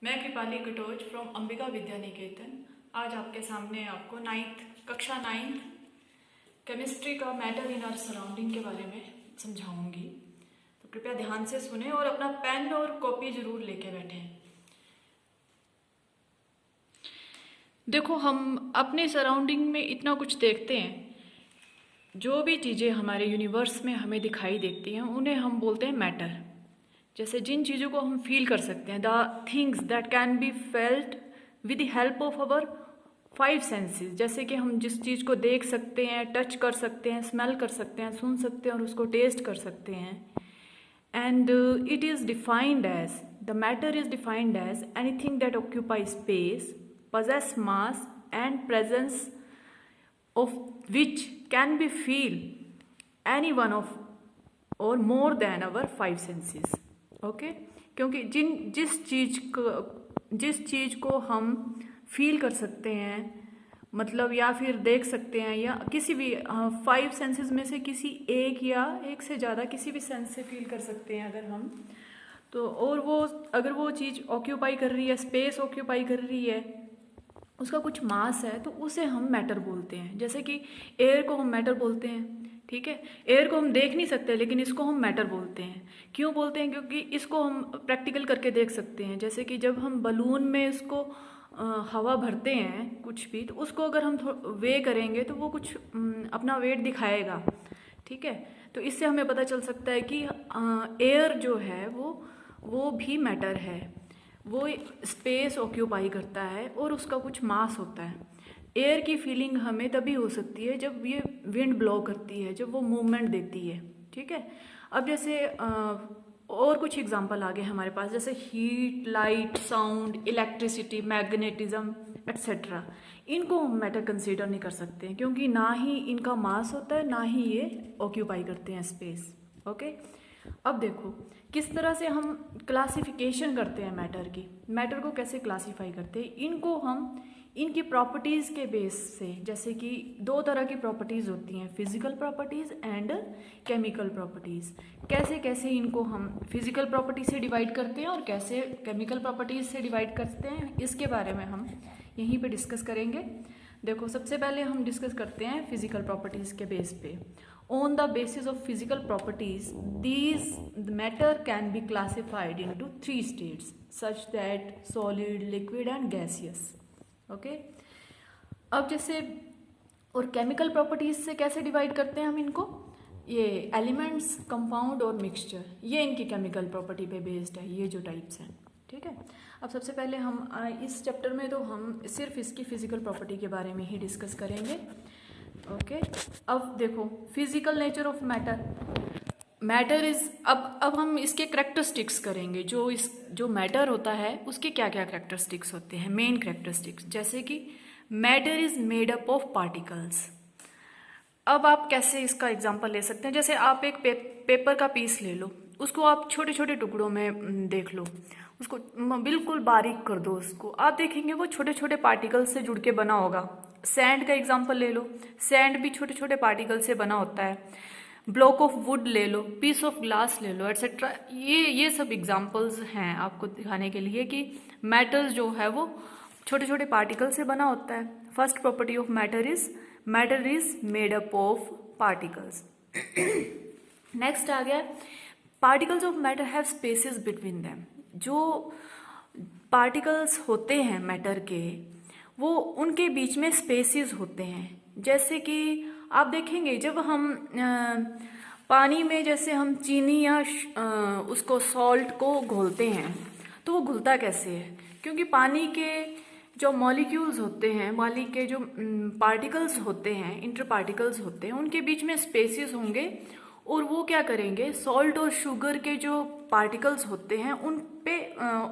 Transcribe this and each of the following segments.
मैं कृपाली कटोच फ्रॉम अंबिका विद्या निकेतन। आज आपके सामने आपको कक्षा 9 केमिस्ट्री का मैटर इन आवर सराउंडिंग के बारे में समझाऊंगी। तो कृपया ध्यान से सुने और अपना पेन और कॉपी जरूर लेके बैठें। देखो, हम अपने सराउंडिंग में इतना कुछ देखते हैं। जो भी चीज़ें हमारे यूनिवर्स में हमें दिखाई देती हैं उन्हें हम बोलते हैं मैटर। जैसे जिन चीज़ों को हम फील कर सकते हैं, the things that can be felt with the help of our 5 senses. जैसे कि हम जिस चीज़ को देख सकते हैं, टच कर सकते हैं, स्मेल कर सकते हैं, सुन सकते हैं और उसको टेस्ट कर सकते हैं। And it is defined as, the matter is defined as anything that occupy space, possess mass and presence of which can be feel any one of or more than our 5 senses. Okay, क्योंकि जिस चीज़ को हम feel कर सकते हैं, मतलब या फिर देख सकते हैं, या किसी भी 5 सेंसेस में से किसी एक या एक से ज़्यादा किसी भी सेंस से फील कर सकते हैं अगर हम तो। और वो अगर वो चीज़ ऑक्यूपाई कर रही है, स्पेस ऑक्यूपाई कर रही है, उसका कुछ मास है, तो उसे हम मैटर बोलते हैं। जैसे कि एयर को हम मैटर बोलते हैं, ठीक है। एयर को हम देख नहीं सकते लेकिन इसको हम मैटर बोलते हैं। क्यों बोलते हैं? क्योंकि इसको हम प्रैक्टिकल करके देख सकते हैं। जैसे कि जब हम बलून में इसको हवा भरते हैं कुछ भी, तो उसको अगर हम वे करेंगे तो वो कुछ अपना वेट दिखाएगा, ठीक है। तो इससे हमें पता चल सकता है कि एयर जो है वो भी मैटर है। वो स्पेस ऑक्यूपाई करता है और उसका कुछ मास होता है। एयर की फीलिंग हमें तभी हो सकती है जब ये विंड ब्लो करती है, जब वो मूवमेंट देती है, ठीक है। अब जैसे और कुछ एग्जांपल आ गए हमारे पास, जैसे heat, light, sound, electricity, magnetism etcetera. इनको हम मैटर कंसीडर नहीं कर सकते हैं क्योंकि ना ही इनका मास होता है, ना ही ये ऑक्यूपाई करते हैं स्पेस। ओके, अब देखो किस तरह से हम क्लासिफिकेशन करते हैं मैटर की। मैटर को कैसे क्लासीफाई करते हैं? इनको हम इनकी प्रॉपर्टीज़ के बेस से, जैसे कि 2 तरह की प्रॉपर्टीज़ होती हैं, physical properties and chemical properties. कैसे कैसे इनको हम फिजिकल प्रॉपर्टी से डिवाइड करते हैं और कैसे केमिकल प्रॉपर्टीज़ से डिवाइड करते हैं, इसके बारे में हम यहीं पे डिस्कस करेंगे। देखो, सबसे पहले हम डिस्कस करते हैं फिजिकल प्रॉपर्टीज़ के बेस पे। On the basis of physical properties, the matter can be classified into 3 states, such that solid, liquid and gaseous. Okay? अब जैसे और केमिकल प्रॉपर्टीज से कैसे डिवाइड करते हैं हम इनको? ये एलिमेंट्स, कंपाउंड और मिक्सचर, ये इनकी केमिकल प्रॉपर्टी पे बेस्ड है, ये जो टाइप्स हैं, ठीक है। अब सबसे पहले हम इस चैप्टर में तो हम सिर्फ इसकी फिजिकल प्रॉपर्टी के बारे में ही डिस्कस करेंगे। ओके, अब देखो physical nature of matter is, अब हम इसके करेक्टरिस्टिक्स करेंगे। जो मैटर होता है उसके क्या क्या करेक्टरिस्टिक्स होते हैं, मेन करेक्टरिस्टिक्स। जैसे कि matter is made up of particles. अब आप कैसे इसका एग्जांपल ले सकते हैं? जैसे आप एक पेपर का पीस ले लो, उसको आप छोटे छोटे टुकड़ों में देख लो, उसको बिल्कुल बारीक कर दो, उसको आप देखेंगे वो छोटे छोटे पार्टिकल से जुड़ के बना होगा। सैंड का एग्जांपल ले लो, सैंड भी छोटे छोटे पार्टिकल से बना होता है। ब्लॉक ऑफ वुड ले लो, पीस ऑफ ग्लास ले लो, एटसेट्रा। ये सब एग्जांपल्स हैं आपको दिखाने के लिए कि मैटर्स जो है वो छोटे छोटे पार्टिकल से बना होता है। First property of matter is made up of particles. Next आ गया, particles of matter have spaces between them. जो पार्टिकल्स होते हैं मैटर के, वो उनके बीच में स्पेसेस होते हैं। जैसे कि आप देखेंगे जब हम पानी में जैसे हम चीनी या उसको सॉल्ट को घोलते हैं, तो वो घुलता कैसे है? क्योंकि पानी के जो मॉलिक्यूल्स होते हैं, पानी के जो पार्टिकल्स होते हैं, इंटर पार्टिकल्स होते हैं, उनके बीच में स्पेसेस होंगे और वो क्या करेंगे, सॉल्ट और शुगर के जो पार्टिकल्स होते हैं उन पे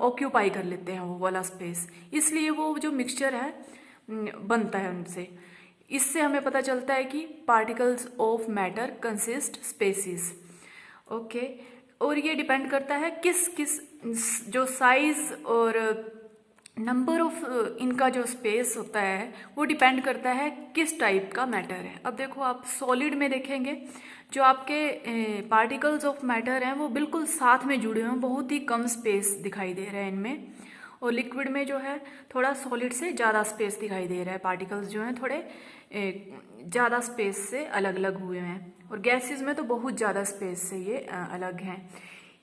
ऑक्यूपाई कर लेते हैं वो वाला स्पेस। इसलिए वो जो मिक्सचर है बनता है उनसे। इससे हमें पता चलता है कि particles of matter consist spaces. Okay, और ये डिपेंड करता है किस किस जो साइज और नंबर ऑफ इनका जो स्पेस होता है वो डिपेंड करता है किस टाइप का मैटर है। अब देखो, आप सॉलिड में देखेंगे जो आपके पार्टिकल्स ऑफ मैटर हैं वो बिल्कुल साथ में जुड़े हुए हैं, बहुत ही कम स्पेस दिखाई दे रहा है इनमें। और लिक्विड में जो है थोड़ा सॉलिड से ज़्यादा स्पेस दिखाई दे रहा है, पार्टिकल्स जो हैं थोड़े ज़्यादा स्पेस से अलग अलग हुए हैं, और गैसेस में तो बहुत ज़्यादा स्पेस से ये अलग हैं।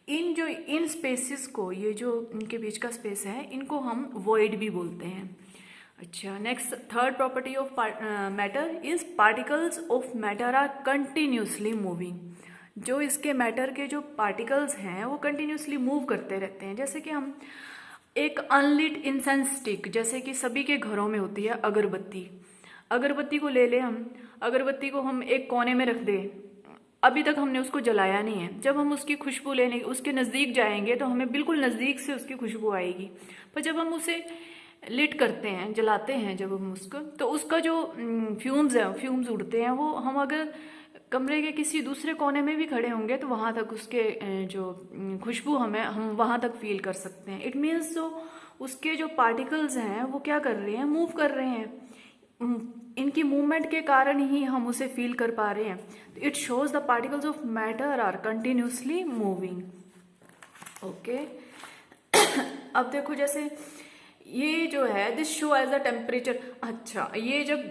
इन स्पेसिस को, ये जो इनके बीच का स्पेस है, इनको हम वॉइड भी बोलते हैं। अच्छा, next third property of matter is particles of matter are continuously moving. जो इसके मैटर के जो पार्टिकल्स हैं वो कंटिन्यूसली मूव करते रहते हैं। जैसे कि हम एक अनलिट इंसेंस स्टिक, जैसे कि सभी के घरों में होती है अगरबत्ती, अगरबत्ती को ले ले हम, अगरबत्ती को हम एक कोने में रख दें, अभी तक हमने उसको जलाया नहीं है, जब हम उसकी खुशबू लेने उसके नज़दीक जाएंगे तो हमें बिल्कुल नज़दीक से उसकी खुशबू आएगी। पर जब हम उसे लिट करते हैं, जलाते हैं जब हम उसको, तो उसका जो फ्यूम्स उड़ते हैं, वो हम अगर कमरे के किसी दूसरे कोने में भी खड़े होंगे तो वहाँ तक उसके जो खुशबू हम वहाँ तक फील कर सकते हैं। इट मीन्स जो उसके जो पार्टिकल्स हैं वो क्या कर रहे हैं, मूव कर रहे हैं, इनकी मूवमेंट के कारण ही हम उसे फील कर पा रहे हैं। It shows the particles of matter are continuously moving. Okay, अब देखो जैसे ये जो है this show as a temperature. अच्छा, ये जब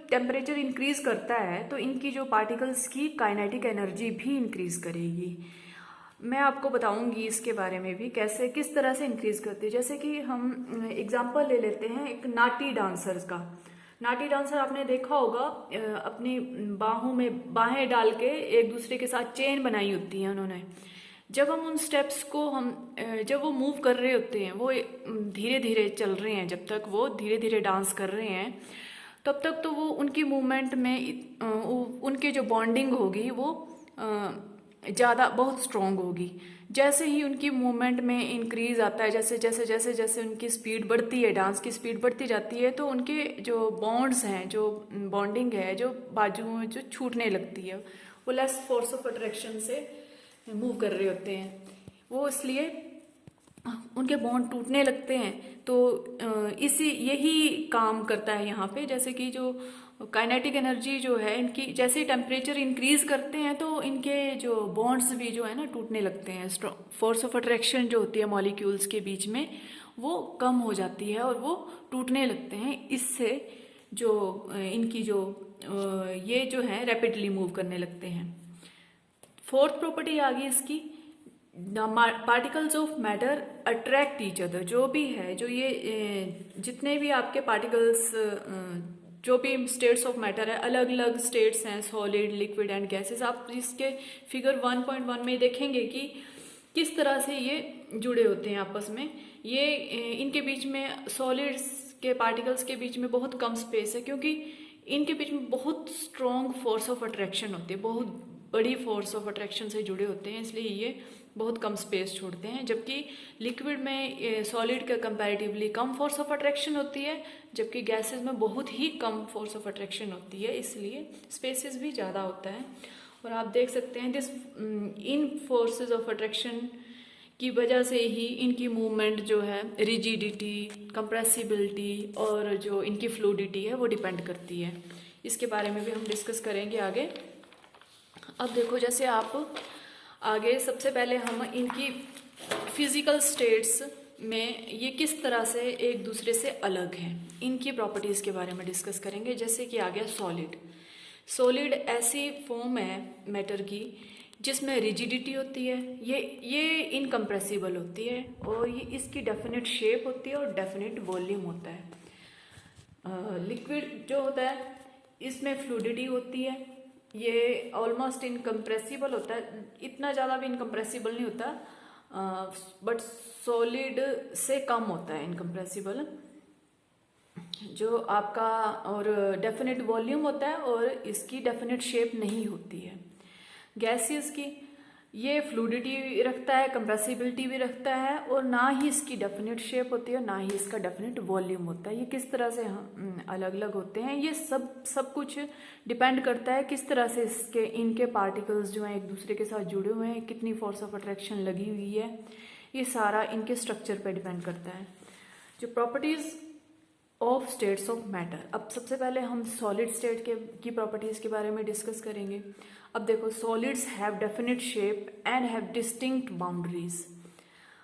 टेम्परेचर इंक्रीज करता है तो इनकी जो पार्टिकल्स की काइनेटिक एनर्जी भी इंक्रीज करेगी। मैं आपको बताऊंगी इसके बारे में भी, कैसे किस तरह से इंक्रीज करती है। जैसे कि हम एग्जांपल ले लेते हैं एक नाटी डांसर्स का। नाटी डांसर आपने देखा होगा, अपनी बाहों में बाहें डाल के एक दूसरे के साथ चेन बनाई होती है उन्होंने। जब हम उन स्टेप्स को जब वो मूव कर रहे होते हैं, वो धीरे धीरे चल रहे हैं, जब तक वो धीरे धीरे डांस कर रहे हैं तब तक तो वो उनकी मूवमेंट में उनकी जो बॉन्डिंग होगी वो ज़्यादा बहुत स्ट्रॉन्ग होगी। जैसे ही उनकी मूवमेंट में इंक्रीज आता है, जैसे जैसे जैसे जैसे उनकी स्पीड बढ़ती है, डांस की स्पीड बढ़ती जाती है, तो उनके जो बॉन्ड्स हैं, जो बॉन्डिंग है, जो बाजू में जो छूटने लगती है, वो लेस फोर्स ऑफ अट्रैक्शन से मूव कर रहे होते हैं, वो इसलिए उनके बॉन्ड टूटने लगते हैं। तो यही काम करता है यहाँ पे। जैसे कि जो काइनेटिक एनर्जी जो है इनकी, जैसे टेम्परेचर इंक्रीज करते हैं तो इनके जो बॉन्ड्स भी जो है ना टूटने लगते हैं। फोर्स ऑफ अट्रैक्शन जो होती है मॉलिक्यूल्स के बीच में वो कम हो जाती है और वो टूटने लगते हैं। इससे जो इनकी जो ये जो है रैपिडली मूव करने लगते हैं। फोर्थ प्रॉपर्टी आ गई इसकी, particles of matter attract each other. जो भी है, जो ये जितने भी आपके पार्टिकल्स, जो भी स्टेट्स ऑफ मैटर है, अलग अलग स्टेट्स हैं, सॉलिड, लिक्विड एंड गैसेस। आप इसके फिगर 1.1 में देखेंगे कि किस तरह से ये जुड़े होते हैं आपस में। ये इनके बीच में, सॉलिड्स के पार्टिकल्स के बीच में बहुत कम स्पेस है, क्योंकि इनके बीच में बहुत स्ट्रॉन्ग फोर्स ऑफ अट्रैक्शन होती है, बहुत बड़ी फोर्स ऑफ अट्रैक्शन से जुड़े होते हैं, इसलिए ये बहुत कम स्पेस छोड़ते हैं। जबकि लिक्विड में सॉलिड का comparatively come force of attraction होती है, जबकि गैसेस में बहुत ही कम फोर्स ऑफ अट्रैक्शन होती है, इसलिए स्पेसेस भी ज़्यादा होता है। और आप देख सकते हैं इन फोर्सेस ऑफ अट्रैक्शन की वजह से ही इनकी मूवमेंट जो है, रिजिडिटी, कंप्रेसिबिलिटी और जो इनकी फ्लूइडिटी है वो डिपेंड करती है। इसके बारे में भी हम डिस्कस करेंगे आगे। अब देखो, जैसे आप आगे सबसे पहले हम इनकी फिजिकल स्टेट्स में ये किस तरह से एक दूसरे से अलग हैं, इनकी प्रॉपर्टीज़ के बारे में डिस्कस करेंगे। जैसे कि आ गया सॉलिड। सॉलिड ऐसी फॉर्म है मैटर की जिसमें रिजिडिटी होती है, ये इनकम्प्रेसिबल होती है, और ये इसकी डेफिनेट शेप होती है और डेफिनेट वॉल्यूम होता है। लिक्विड जो होता है इसमें फ्लूइडिटी होती है, ये ऑलमोस्ट इनकम्प्रेसिबल होता है, इतना ज़्यादा भी इनकम्प्रेसिबल नहीं होता, बट सॉलिड से कम होता है इनकम्प्रेसिबल जो आपका, और डेफिनेट वॉल्यूम होता है, और इसकी डेफिनेट शेप नहीं होती है। गैसियस की ये फ्लूइडिटी रखता है, कंप्रेसिबिलिटी भी रखता है, और ना ही इसकी डेफिनेट शेप होती है, ना ही इसका डेफिनेट वॉल्यूम होता है। ये किस तरह से अलग अलग होते हैं, ये सब कुछ डिपेंड करता है किस तरह से इनके पार्टिकल्स जो हैं एक दूसरे के साथ जुड़े हुए हैं, कितनी फोर्स ऑफ अट्रैक्शन लगी हुई है, ये सारा इनके स्ट्रक्चर पर डिपेंड करता है। जो properties of states of matter, अब सबसे पहले हम सॉलिड स्टेट की प्रॉपर्टीज के बारे में डिस्कस करेंगे। अब देखो, solids have definite shape and have distinct boundaries.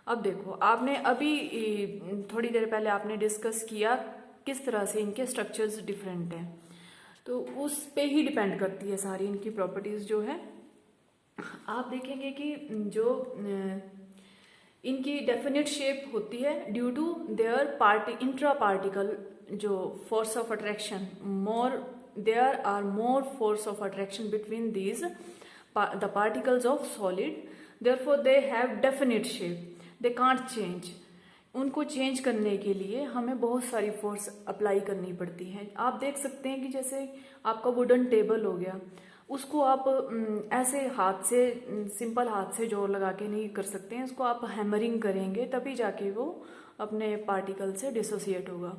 अब देखो, आपने अभी थोड़ी देर पहले आपने डिस्कस किया किस तरह से इनके स्ट्रक्चर्स डिफरेंट हैं, तो उस पे ही डिपेंड करती है सारी इनकी प्रॉपर्टीज जो है। आप देखेंगे कि जो इनकी डेफिनेट शेप होती है due to their intra particle जो force of attraction, more there are more force of attraction between these the particles of solid, therefore they have definite shape, they can't change. उनको change करने के लिए हमें बहुत सारी फोर्स अप्लाई करनी पड़ती है। आप देख सकते हैं कि जैसे आपका वुडन टेबल हो गया, उसको आप ऐसे हाथ से, सिंपल हाथ से जोर लगा के नहीं कर सकते हैं, उसको आप हैमरिंग करेंगे तभी जाके वो अपने पार्टिकल से डिसोसिएट होगा।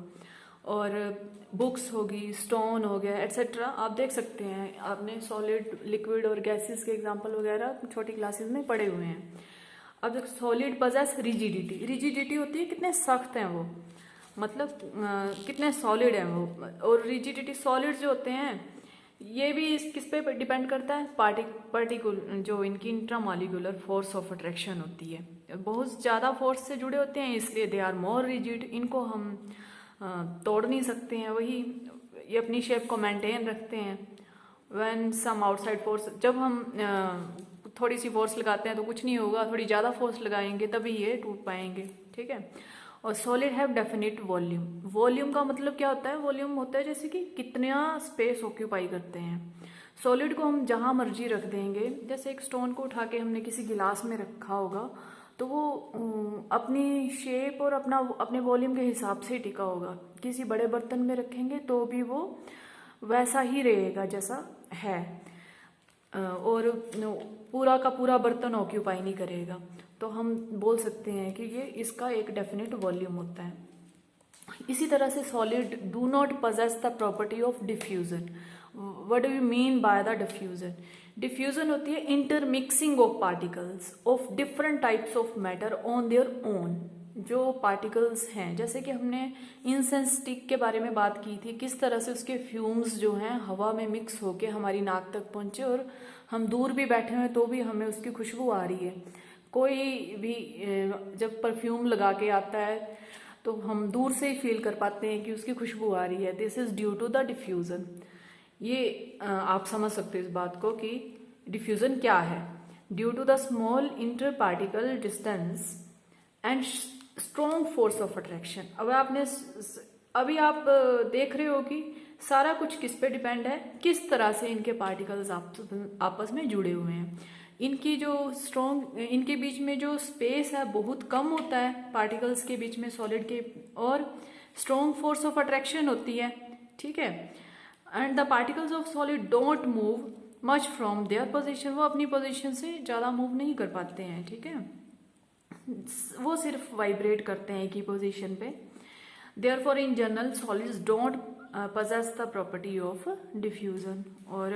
और बुक्स होगी, स्टोन हो गया, एट्सेट्रा, आप देख सकते हैं, आपने सॉलिड, लिक्विड और गैसेस के एग्जांपल वगैरह छोटी क्लासेस में पढ़े हुए हैं। अब देखो, सॉलिड पजेस रिजिडिटी, रिजिडिटी होती है कितने सख्त हैं वो, मतलब कितने सॉलिड हैं वो। और रिजिडिटी, सॉलिड जो होते हैं ये भी किस पे डिपेंड करता है, पार्टिकुलर जो इनकी इंट्रामॉलिक्यूलर फोर्स ऑफ अट्रैक्शन होती है, बहुत ज़्यादा फोर्स से जुड़े होते हैं, इसलिए दे आर मोर रिजिड। इनको हम तोड़ नहीं सकते हैं, वही ये अपनी शेप को मेंटेन रखते हैं। व्हेन सम आउटसाइड फोर्स, जब हम थोड़ी सी फोर्स लगाते हैं तो कुछ नहीं होगा, थोड़ी ज़्यादा फोर्स लगाएंगे तभी ये टूट पाएंगे, ठीक है। और solid have definite volume, volume का मतलब क्या होता है, वॉल्यूम होता है जैसे कि कितना स्पेस ऑक्यूपाई करते हैं। सॉलिड को हम जहाँ मर्जी रख देंगे, जैसे एक स्टोन को उठा के हमने किसी गिलास में रखा होगा तो वो अपनी शेप और अपने वॉल्यूम के हिसाब से टिका होगा। किसी बड़े बर्तन में रखेंगे तो भी वो वैसा ही रहेगा जैसा है, और पूरा का पूरा बर्तन ऑक्यूपाई नहीं करेगा। तो हम बोल सकते हैं कि ये इसका एक डेफिनेट वॉल्यूम होता है। इसी तरह से solid do not possess the property of diffusion. What do you mean by the diffusion? Diffusion होती है intermixing of particles of different types of matter on their own. जो पार्टिकल्स हैं, जैसे कि हमने इंसेंस स्टिक के बारे में बात की थी, किस तरह से उसके फ्यूम्स जो हैं हवा में मिक्स होके हमारी नाक तक पहुंचे, और हम दूर भी बैठे हुए तो भी हमें उसकी खुशबू आ रही है। कोई भी जब परफ्यूम लगा के आता है तो हम दूर से ही फील कर पाते हैं कि उसकी खुशबू आ रही है। This is due to the diffusion. ये आप समझ सकते हो इस बात को कि डिफ्यूजन क्या है। Due to the small inter particle distance and strong force of attraction. अभी आप देख रहे हो कि सारा कुछ किस पे डिपेंड है, किस तरह से इनके पार्टिकल्स आपस में जुड़े हुए हैं। इनकी जो इनके बीच में जो स्पेस है बहुत कम होता है पार्टिकल्स के बीच में, सॉलिड के, और स्ट्रॉन्ग फोर्स ऑफ अट्रैक्शन होती है, ठीक है। And the particles of solid don't move much from their position. वो अपनी पोजीशन से ज़्यादा मूव नहीं कर पाते हैं, ठीक है, वो सिर्फ वाइब्रेट करते हैं एक ही पोजीशन पे। Therefore in general solids don't possess the property of diffusion. और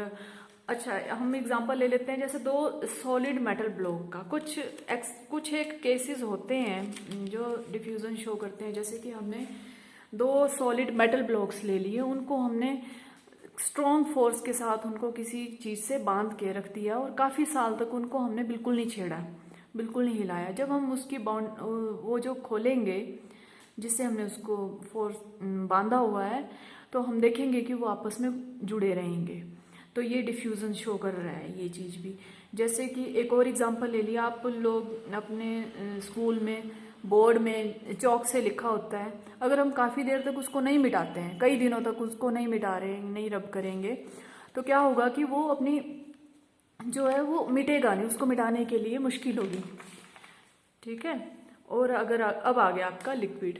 अच्छा, हम एग्जांपल ले लेते हैं, जैसे दो सॉलिड मेटल ब्लॉक का कुछ एक केसेस होते हैं जो डिफ्यूजन शो करते हैं। जैसे कि हमने दो सॉलिड मेटल ब्लॉक्स ले लिए, उनको हमने स्ट्रॉन्ग फोर्स के साथ उनको किसी चीज़ से बांध के रख दिया और काफ़ी साल तक उनको हमने बिल्कुल नहीं छेड़ा, बिल्कुल नहीं हिलाया। जब हम उसकी वो जो खोलेंगे जिससे हमने उसको फोर्स बांधा हुआ है, तो हम देखेंगे कि वो आपस में जुड़े रहेंगे। तो ये डिफ्यूजन शो कर रहा है ये चीज़ भी। जैसे कि एक और एग्जांपल ले लिया, आप लोग अपने स्कूल में बोर्ड में चौक से लिखा होता है, अगर हम काफ़ी देर तक उसको नहीं मिटाते हैं, कई दिनों तक उसको नहीं मिटा रहे, नहीं रब करेंगे, तो क्या होगा कि वो अपनी जो है वो मिटेगा नहीं, उसको मिटाने के लिए मुश्किल होगी, ठीक है। और अगर अब आ गया आपका liquid.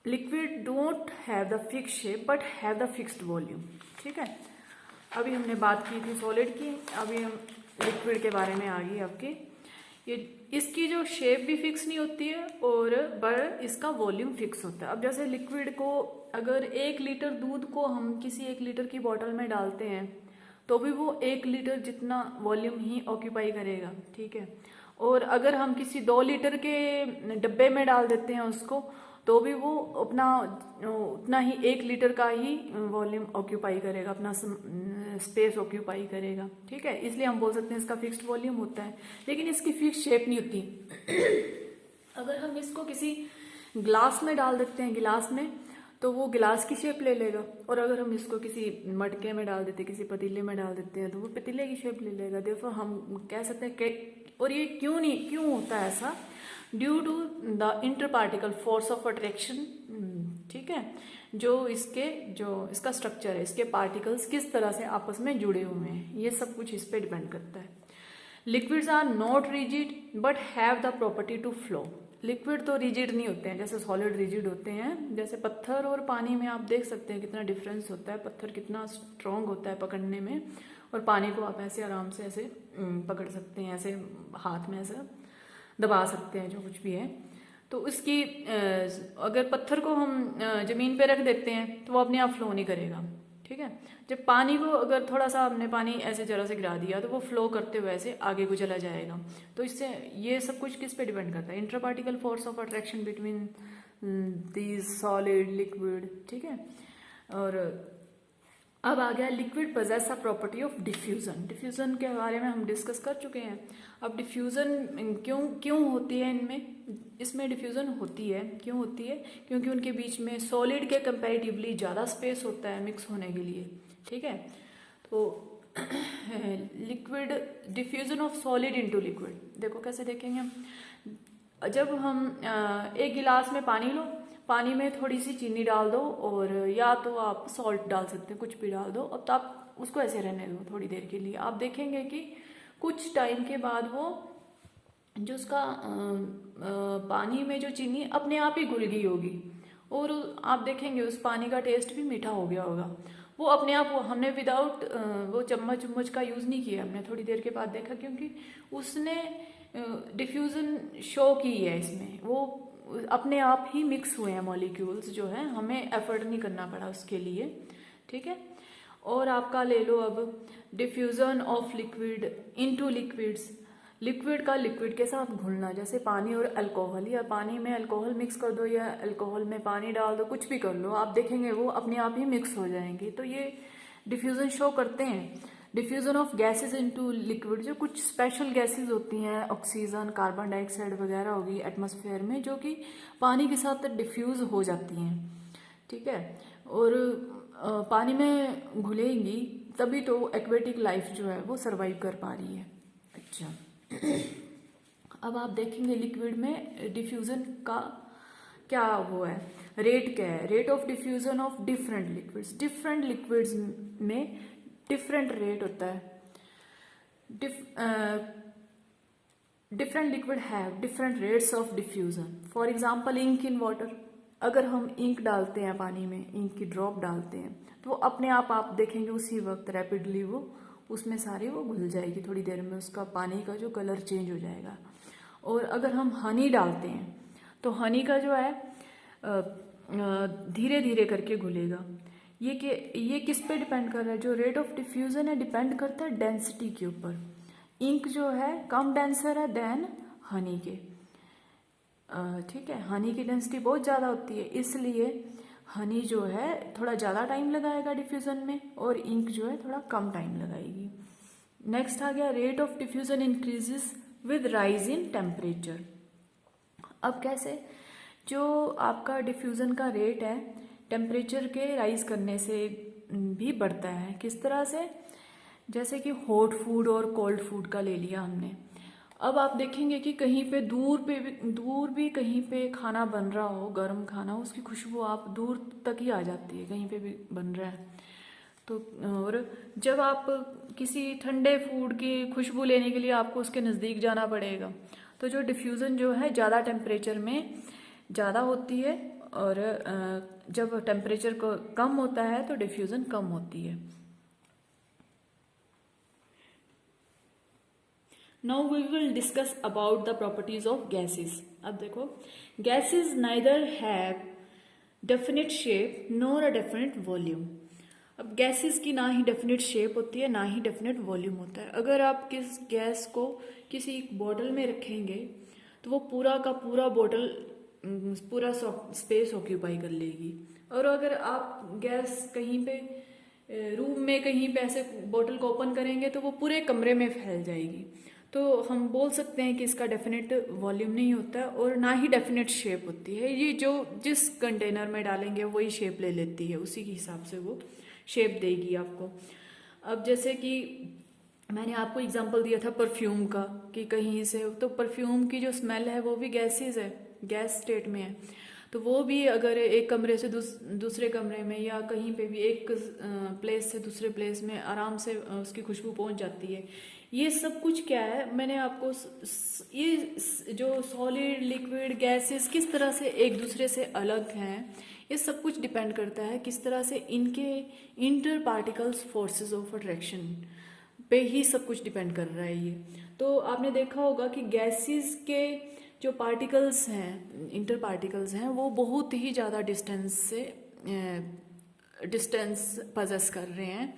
Liquid don't have the fix shape but have the fixed volume, ठीक है। अभी हमने बात की थी सॉलिड की, अभी हम लिक्विड के बारे में आ गई आपकी। ये इसकी जो शेप भी फिक्स नहीं होती है और पर इसका वॉल्यूम फिक्स होता है। अब जैसे लिक्विड को अगर 1 लीटर दूध को हम किसी 1 लीटर की बॉटल में डालते हैं तो भी वो 1 लीटर जितना वॉल्यूम ही ऑक्यूपाई करेगा, ठीक है। और अगर हम किसी 2 लीटर के डब्बे में डाल देते हैं उसको, तो भी वो अपना उतना ही 1 लीटर का ही वॉल्यूम ऑक्यूपाई करेगा, अपना स्पेस ऑक्यूपाई करेगा। ठीक है, इसलिए हम बोल सकते हैं इसका फिक्स्ड वॉल्यूम होता है, लेकिन इसकी फिक्स शेप नहीं होती। अगर हम इसको किसी ग्लास में डाल देते हैं, गिलास में, तो वो गिलास की शेप ले लेगा, और अगर हम इसको किसी मटके में डाल देते हैं, किसी पतीले में डाल देते हैं, तो वो पतीले की शेप ले लेगा। देखो हम कह सकते हैं कि, और ये क्यों होता है ऐसा, due to the inter particle force of attraction. ठीक है, जो इसका स्ट्रक्चर है, इसके पार्टिकल्स किस तरह से आपस में जुड़े हुए हैं, ये सब कुछ इस पे डिपेंड करता है। Liquids are not rigid but have the property to flow. Liquid तो रिजिड नहीं होते हैं, जैसे सॉलिड रिजिड होते हैं। जैसे पत्थर और पानी में आप देख सकते हैं कितना डिफरेंस होता है। पत्थर कितना स्ट्रांग होता है पकड़ने में, और पानी को आप ऐसे आराम से ऐसे पकड़ सकते हैं, ऐसे हाथ में ऐसे दबा सकते हैं, जो कुछ भी है। तो उसकी अगर पत्थर को हम जमीन पे रख देते हैं तो वो अपने आप फ्लो नहीं करेगा। ठीक है, जब पानी को अगर थोड़ा सा हमने पानी ऐसे जरा से गिरा दिया तो वो फ्लो करते हुए ऐसे आगे को चला जाएगा। तो इससे ये सब कुछ किस पे डिपेंड करता है, inter particle force of attraction between these solid liquid. ठीक है, और अब आ गया liquid possess a property of diffusion. Diffusion के बारे में हम डिस्कस कर चुके हैं। अब डिफ्यूजन क्यों होती है इसमें डिफ्यूजन होती है, क्यों होती है, क्योंकि उनके बीच में सॉलिड के कंपैरेटिवली ज़्यादा स्पेस होता है मिक्स होने के लिए। ठीक है, तो liquid diffusion of solid into liquid, देखो कैसे देखेंगे हम। जब हम एक गिलास में पानी लो, पानी में थोड़ी सी चीनी डाल दो, और या तो आप सॉल्ट डाल सकते हैं, कुछ भी डाल दो। अब तो आप उसको ऐसे रहने दो थोड़ी देर के लिए। आप देखेंगे कि कुछ टाइम के बाद वो जो उसका पानी में जो चीनी अपने आप ही घुल गई होगी, और आप देखेंगे उस पानी का टेस्ट भी मीठा हो गया होगा। वो अपने आप, हमने विदाउट वो चम्मच का यूज़ नहीं किया, हमने थोड़ी देर के बाद देखा, क्योंकि उसने डिफ्यूज़न शो की है इसमें। वो अपने आप ही मिक्स हुए हैं मॉलिक्यूल्स जो हैं, हमें एफर्ट नहीं करना पड़ा उसके लिए। ठीक है, और आपका ले लो अब diffusion of liquid into liquids. Liquid का लिक्विड के साथ घुलना, जैसे पानी और अल्कोहल, या पानी में अल्कोहल मिक्स कर दो या अल्कोहल में पानी डाल दो, कुछ भी कर लो, आप देखेंगे वो अपने आप ही मिक्स हो जाएंगे। तो ये डिफ्यूज़न शो करते हैं। Diffusion of gases into liquid, जो कुछ स्पेशल गैसेस होती हैं, ऑक्सीजन, कार्बन डाइऑक्साइड वगैरह होगी एटमॉस्फेयर में, जो कि पानी के साथ डिफ्यूज़ हो जाती हैं। ठीक है, और पानी में घुलेंगी तभी तो एक्वेटिक लाइफ जो है वो सरवाइव कर पा रही है। अच्छा, अब आप देखेंगे लिक्विड में डिफ्यूज़न का क्या वो है, रेट क्या है, rate of diffusion of different liquids. Different liquids में डिफरेंट रेट होता है। Different liquid have different rates of diffusion. For example ink in water, अगर हम इंक डालते हैं पानी में, इंक की ड्रॉप डालते हैं, तो वो अपने आप देखेंगे उसी वक्त रैपिडली वो उसमें सारी वो घुल जाएगी, थोड़ी देर में उसका पानी का जो कलर चेंज हो जाएगा। और अगर हम हनी डालते हैं तो हनी का जो है धीरे धीरे करके घुलेगा। ये किस पे डिपेंड कर रहा है, जो रेट ऑफ डिफ्यूज़न है डिपेंड करता है डेंसिटी के ऊपर। इंक जो है कम डेंसर है देन हनी के। ठीक है, हनी की डेंसिटी बहुत ज़्यादा होती है, इसलिए हनी जो है थोड़ा ज़्यादा टाइम लगाएगा डिफ्यूज़न में, और इंक जो है थोड़ा कम टाइम लगाएगी। नेक्स्ट आ गया rate of diffusion increases with rise in temperature. अब कैसे, जो आपका डिफ्यूज़न का रेट है टेम्परेचर के राइज करने से भी बढ़ता है। किस तरह से, जैसे कि हॉट फूड और कोल्ड फूड का ले लिया हमने। अब आप देखेंगे कि कहीं पे दूर भी कहीं पे खाना बन रहा हो, गर्म खाना, उसकी खुशबू आप दूर तक ही आ जाती है, कहीं पे भी बन रहा है तो। और जब आप किसी ठंडे फूड की खुशबू लेने के लिए आपको उसके नज़दीक जाना पड़ेगा, तो जो डिफ्यूज़न जो है ज़्यादा टेम्परेचर में ज़्यादा होती है, और जब टेम्परेचर को कम होता है तो डिफ्यूज़न कम होती है। Now we will discuss about the properties of gases. अब देखो, gases neither have definite shape nor a definite volume. अब गैसेस की ना ही डेफिनेट शेप होती है ना ही डेफिनेट वॉल्यूम होता है। अगर आप किस गैस को किसी बॉटल में रखेंगे तो वो पूरा का पूरा बॉटल पूरा स्पेस ऑक्यूपाई कर लेगी। और अगर आप गैस कहीं पे रूम में कहीं पे ऐसे बोतल को ओपन करेंगे तो वो पूरे कमरे में फैल जाएगी। तो हम बोल सकते हैं कि इसका डेफिनेट वॉल्यूम नहीं होता है और ना ही डेफिनेट शेप होती है। ये जो जिस कंटेनर में डालेंगे वही शेप ले लेती है, उसी के हिसाब से वो शेप देगी आपको। अब जैसे कि मैंने आपको एग्जांपल दिया था परफ्यूम का कि कहीं से, तो परफ्यूम की जो स्मेल है वो भी गैसेस है, गैस स्टेट में है। तो वो भी अगर एक कमरे से दूसरे कमरे में या कहीं पे भी एक प्लेस से दूसरे प्लेस में आराम से उसकी खुशबू पहुंच जाती है। ये सब कुछ क्या है, मैंने आपको ये जो सॉलिड लिक्विड गैसेस किस तरह से एक दूसरे से अलग हैं, ये सब कुछ डिपेंड करता है किस तरह से इनके inter particles forces of attraction पे ही सब कुछ डिपेंड कर रहा है ये। तो आपने देखा होगा कि गैसेस के जो पार्टिकल्स हैं, इंटर पार्टिकल्स हैं, वो बहुत ही ज़्यादा डिस्टेंस पजेस कर रहे हैं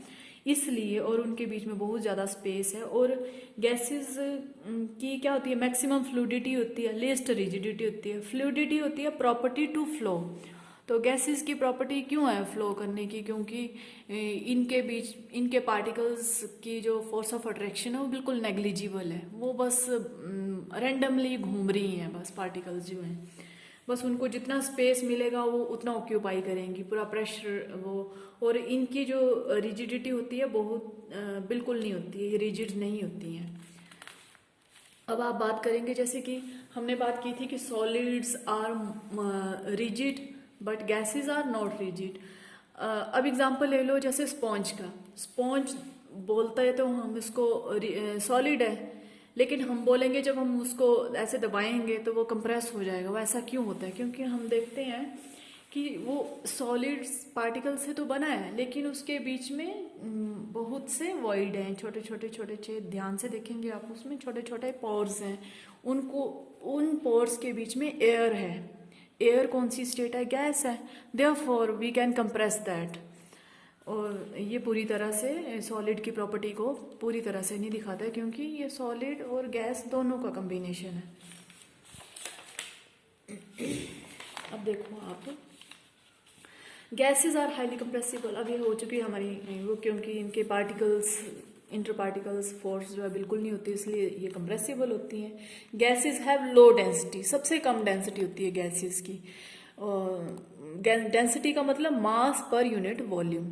इसलिए, और उनके बीच में बहुत ज़्यादा स्पेस है। और गैसेस की क्या होती है, मैक्सिमम फ्लूइडिटी होती है, लीस्ट रिजिडिटी होती है। फ्लूइडिटी होती है प्रॉपर्टी टू फ्लो। तो गैसेस की प्रॉपर्टी क्यों है फ्लो करने की, क्योंकि इनके बीच इनके पार्टिकल्स की जो फोर्स ऑफ अट्रैक्शन है वो बिल्कुल नेग्लिजिबल है। वो बस रैंडमली घूम रही हैं, बस पार्टिकल्स जो हैं, बस उनको जितना स्पेस मिलेगा वो उतना ऑक्यूपाई करेंगी, पूरा प्रेशर वो। और इनकी जो रिजिडिटी होती है बहुत बिल्कुल नहीं होती है, रिजिड नहीं होती हैं। अब आप बात करेंगे, जैसे कि हमने बात की थी कि solids are rigid but gases are not rigid. अब एग्जांपल ले लो जैसे स्पॉन्ज का। स्पॉन्ज बोलता है तो हम इसको सॉलिड है, लेकिन हम बोलेंगे जब हम उसको ऐसे दबाएंगे तो वो कंप्रेस हो जाएगा। वो ऐसा क्यों होता है, क्योंकि हम देखते हैं कि वो सॉलिड पार्टिकल से तो बना है लेकिन उसके बीच में बहुत से वॉइड हैं, छोटे छोटे छोटे छेद। ध्यान से देखेंगे आप, उसमें छोटे छोटे पोर्स हैं। उन पोर्स के बीच में एयर है। एयर कौन सी स्टेट है, गैस है। Therefore we can compress that. और ये पूरी तरह से सॉलिड की प्रॉपर्टी को पूरी तरह से नहीं दिखाता है, क्योंकि ये सॉलिड और गैस दोनों का कॉम्बिनेशन है। अब देखो आप, गैसेस आर हाईली कंप्रेसिबल। अब ये हो चुकी है हमारी वो, क्योंकि इनके पार्टिकल्स इंटर पार्टिकल्स फोर्स जो है बिल्कुल नहीं होती, इसलिए ये कंप्रेसिबल होती हैं। गैसेस हैव लो डेंसिटी, सबसे कम डेंसिटी होती है गैसेस की। डेंसिटी का मतलब मास पर यूनिट वॉल्यूम,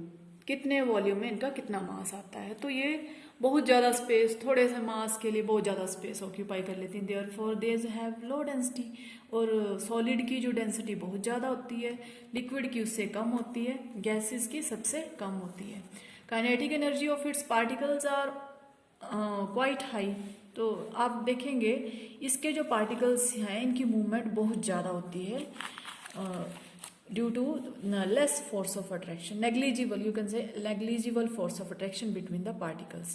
कितने वॉल्यूम में इनका कितना मास आता है। तो ये बहुत ज़्यादा स्पेस, थोड़े से मास के लिए बहुत ज़्यादा स्पेस ऑक्यूपाई कर लेती हैं। Therefore they have low density. और सॉलिड की जो डेंसिटी बहुत ज़्यादा होती है, लिक्विड की उससे कम होती है, गैसेस की सबसे कम होती है। Kinetic energy of its particles are quite high. तो आप देखेंगे इसके जो पार्टिकल्स हैं इनकी मूवमेंट बहुत ज़्यादा होती है due to less force of attraction, negligible, you can say negligible force of attraction between the particles.